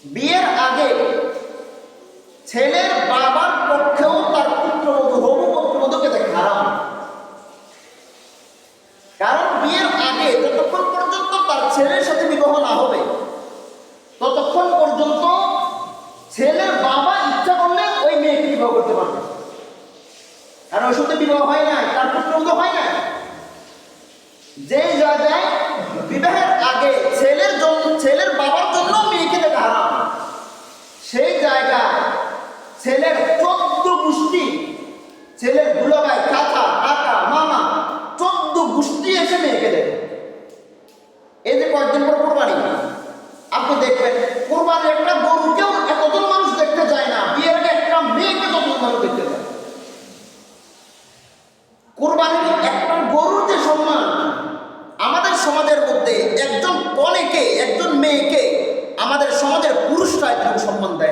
বিয়ের আগে ছেলের বাবার পক্ষেও তার পুত্রবধূ হবু পুত্রবধূকে দেখা হারাম। কারণ বিয়ের আগে যতক্ষণ পর্যন্ত তার ছেলের সাথে বিবাহ না হবে ততক্ষণ পর্যন্ত ছেলের বাবা ইচ্ছা করলে ওই মেয়েকে বিবাহ করতে পারবে। কারণ ওর সাথে বিবাহ হয় না, তার পুত্রবধূ হয় না। যে জায়গায় বিবাহের আগে ছেলের বাবার জন্য মেয়েকে দেখা হারাম, সেই জায়গায় ছেলের 14 গোষ্ঠী, ছেলের দুলাভাই, চাচা, কাকা, মামা 14 গোষ্ঠী এসে মেয়েকে দেখে। এই যে কয়েকদিন পর কোরবানি, আপনি দেখবেন কোরবানির একটা গরুকেও এতজন মানুষ দেখতে যায় না, বিয়ের আগে একটা মেয়েকে ততজন মানুষ দেখতে যায়। কোরবানির একটা গরুর যে সম্মান, আমাদের সমাজের মধ্যে একজন কনেকে, একজন মেয়েকে আমাদের সমাজের পুরুষরা একটু সম্মান দেয়।